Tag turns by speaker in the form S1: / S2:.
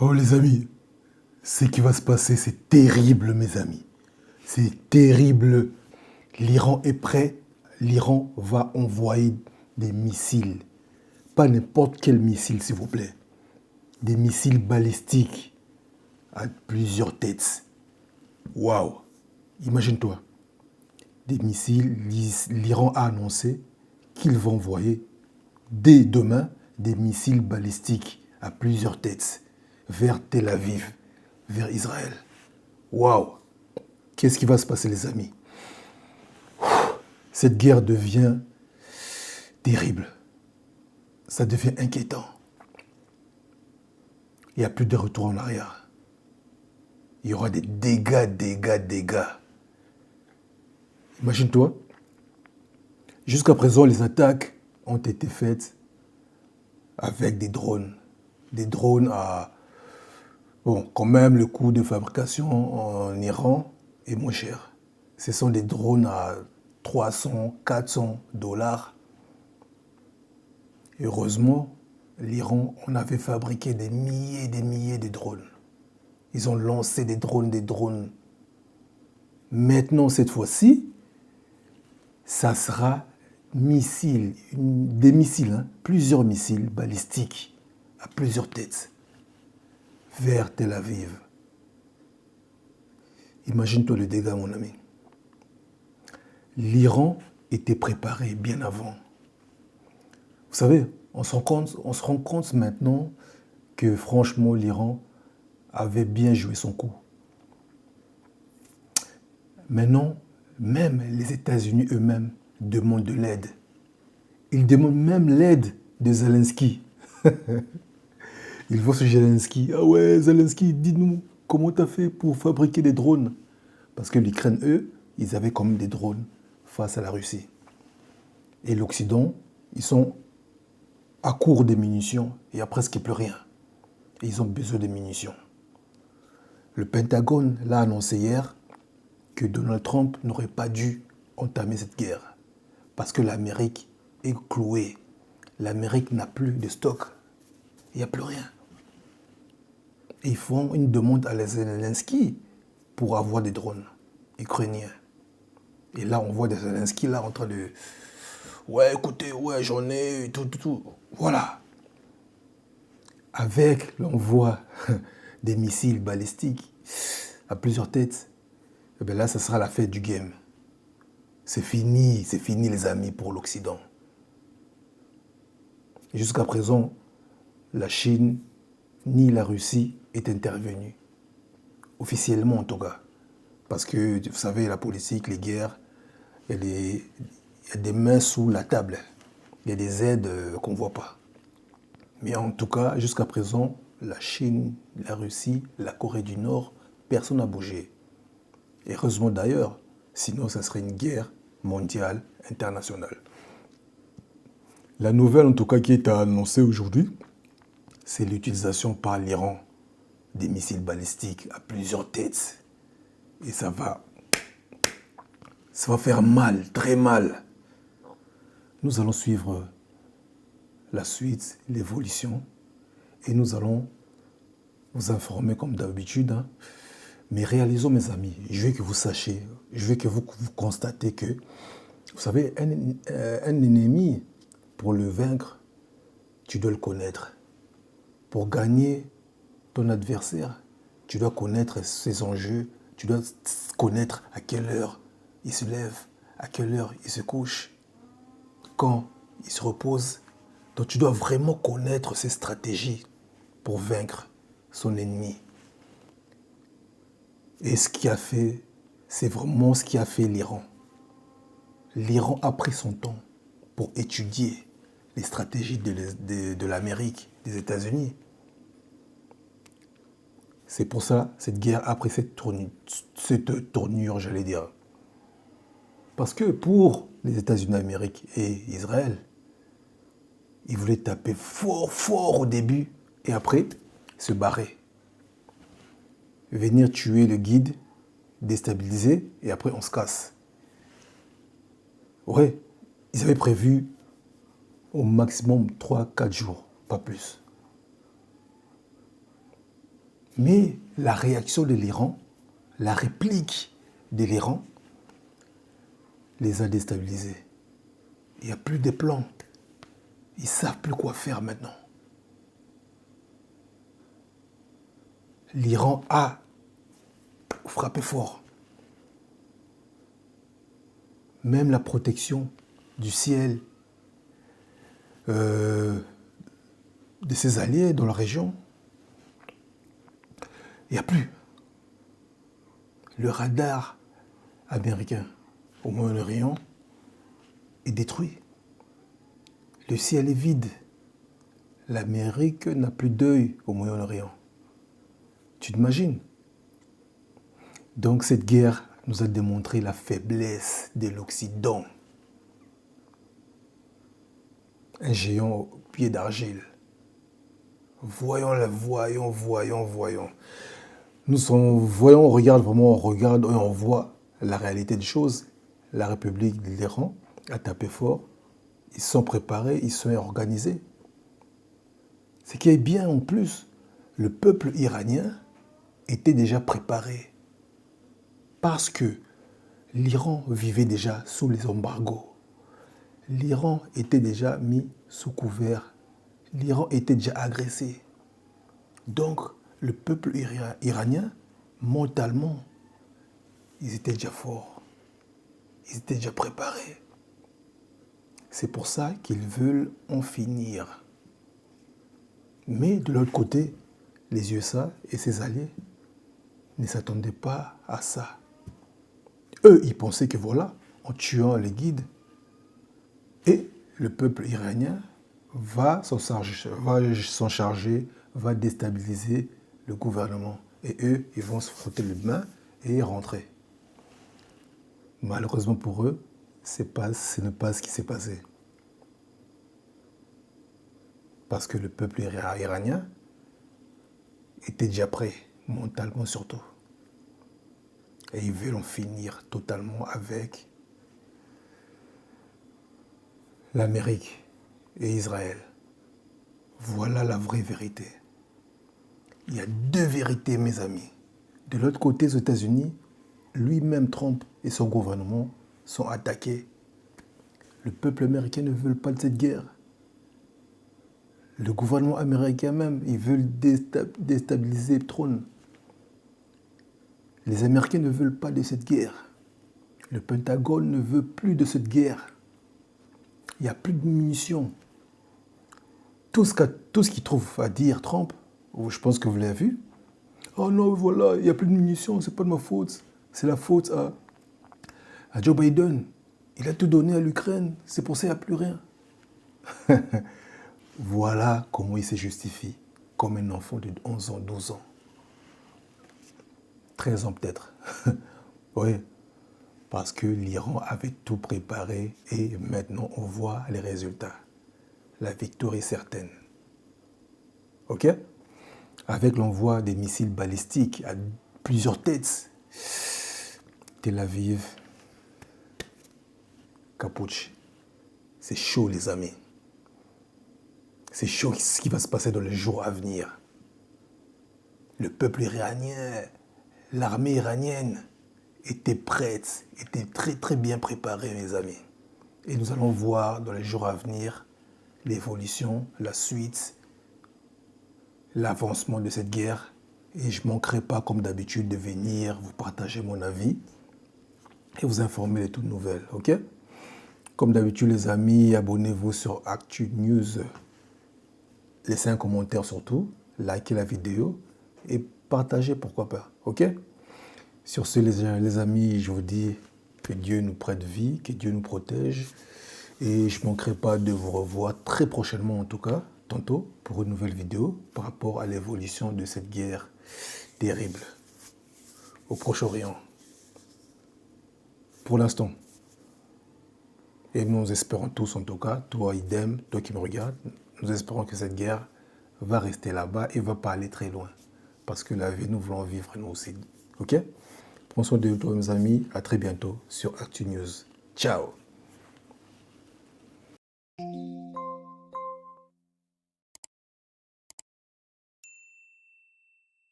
S1: Oh les amis, ce qui va se passer, c'est terrible mes amis. C'est terrible. L'Iran est prêt. L'Iran va envoyer des missiles. Pas n'importe quel missile s'il vous plaît. Des missiles balistiques à plusieurs têtes. Waouh. Imagine-toi. Des missiles, l'Iran a annoncé qu'il va envoyer dès demain des missiles balistiques à plusieurs têtes vers Tel Aviv, vers Israël. Waouh! Qu'est-ce qui va se passer, les amis? Cette guerre devient terrible. Ça devient inquiétant. Il n'y a plus de retour en arrière. Il y aura des dégâts. Imagine-toi, jusqu'à présent, les attaques ont été faites avec des drones. Des drones à... Bon, quand même, le coût de fabrication en Iran est moins cher. Ce sont des drones à 300, 400 dollars. Heureusement, l'Iran, on avait fabriqué des milliers et des milliers de drones. Ils ont lancé des drones. Maintenant, cette fois-ci, ça sera des missiles, plusieurs missiles balistiques à plusieurs têtes vers Tel Aviv. Imagine-toi le dégât, mon ami. L'Iran était préparé bien avant. Vous savez, on se rend compte maintenant que franchement, l'Iran avait bien joué son coup. Maintenant, même les États-Unis eux-mêmes demandent de l'aide. Ils demandent même l'aide de Zelensky. Ils voient ce Zelensky. Ah ouais, Zelensky, dis-nous, comment tu as fait pour fabriquer des drones? Parce que l'Ukraine, eux, ils avaient quand même des drones face à la Russie. Et l'Occident, ils sont à court de munitions. Il n'y a presque plus rien. Et ils ont besoin de munitions. Le Pentagone l'a annoncé hier que Donald Trump n'aurait pas dû entamer cette guerre. Parce que l'Amérique est clouée. L'Amérique n'a plus de stock. Il n'y a plus rien. Et ils font une demande à Zelensky pour avoir des drones ukrainiens. Et là, on voit des Zelensky là en train de... Ouais, écoutez, ouais, j'en ai, tout. Voilà. Avec l'envoi des missiles balistiques à plusieurs têtes, et bien là, ça sera la fête du game. C'est fini les amis pour l'Occident. Jusqu'à présent, la Chine ni la Russie est intervenue. Officiellement en tout cas. Parce que, vous savez, la politique, les guerres, il y a des mains sous la table. Il y a des aides qu'on ne voit pas. Mais en tout cas, jusqu'à présent, la Chine, la Russie, la Corée du Nord, personne n'a bougé. Et heureusement d'ailleurs, sinon ça serait une guerre mondiale, internationale. La nouvelle en tout cas qui est annoncée aujourd'hui, c'est l'utilisation par l'Iran des missiles balistiques à plusieurs têtes. Et ça va faire mal, très mal. Nous allons suivre la suite, l'évolution, et nous allons vous informer comme d'habitude. Mais réalisons, mes amis, je veux que vous sachiez, je veux que vous constatez que, vous savez, un ennemi, pour le vaincre, tu dois le connaître. Pour gagner ton adversaire, tu dois connaître ses enjeux, tu dois connaître à quelle heure il se lève, à quelle heure il se couche, quand il se repose. Donc tu dois vraiment connaître ses stratégies pour vaincre son ennemi. Et ce qui a fait, c'est vraiment ce qui a fait l'Iran. L'Iran a pris son temps pour étudier les stratégies de l'Amérique, des États-Unis. C'est pour ça que cette guerre a pris cette tournure, j'allais dire. Parce que pour les États-Unis d'Amérique et Israël, ils voulaient taper fort au début et après se barrer. Venir tuer le guide, déstabiliser et après on se casse. Ouais, ils avaient prévu au maximum 3-4 jours, pas plus. Mais la réaction de l'Iran, la réplique de l'Iran, les a déstabilisés. Il n'y a plus de plans. Ils ne savent plus quoi faire maintenant. L'Iran a frappé fort. Même la protection du ciel de ses alliés dans la région, il n'y a plus. Le radar américain au Moyen-Orient est détruit. Le ciel est vide. L'Amérique n'a plus d'œil au Moyen-Orient. Tu t'imagines? Donc cette guerre nous a démontré la faiblesse de l'Occident. Un géant au pied d'argile. Voyons, voyons. Voyons, on regarde vraiment, et on voit la réalité des choses. La République de l'Iran a tapé fort. Ils sont préparés, ils sont organisés. Ce qui est bien en plus, le peuple iranien était déjà préparé. Parce que l'Iran vivait déjà sous les embargos. L'Iran était déjà mis sous couvert. L'Iran était déjà agressé. Donc, le peuple iranien, mentalement, ils étaient déjà forts. Ils étaient déjà préparés. C'est pour ça qu'ils veulent en finir. Mais de l'autre côté, les USA et ses alliés ne s'attendaient pas à ça. Eux, ils pensaient que voilà, en tuant les guides, et le peuple iranien va s'en charger, va déstabiliser le gouvernement. Et eux, ils vont se frotter les mains et rentrer. Malheureusement pour eux, ce n'est pas ce qui s'est passé. Parce que le peuple iranien était déjà prêt, mentalement surtout. Et ils veulent en finir totalement avec l'Amérique et Israël. Voilà la vraie vérité. Il y a deux vérités, mes amis. De l'autre côté, aux États-Unis, lui-même Trump et son gouvernement sont attaqués. Le peuple américain ne veut pas de cette guerre. Le gouvernement américain même, ils veulent déstabiliser le trône. Les Américains ne veulent pas de cette guerre. Le Pentagone ne veut plus de cette guerre. Il n'y a plus de munitions. Tout ce qu'il trouve à dire Trump, je pense que vous l'avez vu. Oh non, voilà, il n'y a plus de munitions, c'est pas de ma faute. C'est la faute à Joe Biden. Il a tout donné à l'Ukraine, c'est pour ça qu'il n'y a plus rien. Voilà comment il se justifie, comme un enfant de 11 ans, 12 ans. 13 ans peut-être. Oui, parce que l'Iran avait tout préparé et maintenant on voit les résultats. La victoire est certaine. OK? Avec l'envoi des missiles balistiques à plusieurs têtes. Tel Aviv, Kapouch. C'est chaud, les amis. C'est chaud ce qui va se passer dans les jours à venir. Le peuple iranien, l'armée iranienne était prête, était très très bien préparée, mes amis. Et nous allons voir dans les jours à venir l'évolution, la suite, l'avancement de cette guerre. Et je ne manquerai pas, comme d'habitude, de venir vous partager mon avis et vous informer de toutes nouvelles, ok? Comme d'habitude, les amis, abonnez-vous sur Actu News. Laissez un commentaire surtout, likez la vidéo et partagez, pourquoi pas, ok? Sur ce, les amis, je vous dis que Dieu nous prête vie, que Dieu nous protège. Et je ne manquerai pas de vous revoir très prochainement, en tout cas, tantôt, pour une nouvelle vidéo par rapport à l'évolution de cette guerre terrible au Proche-Orient. Pour l'instant. Et nous espérons tous, en tout cas, toi idem, toi qui me regardes, nous espérons que cette guerre va rester là-bas et ne va pas aller très loin. Parce que la vie, nous voulons vivre nous aussi. Ok? Prends soin de toi, mes amis. À très bientôt sur Actu News. Ciao!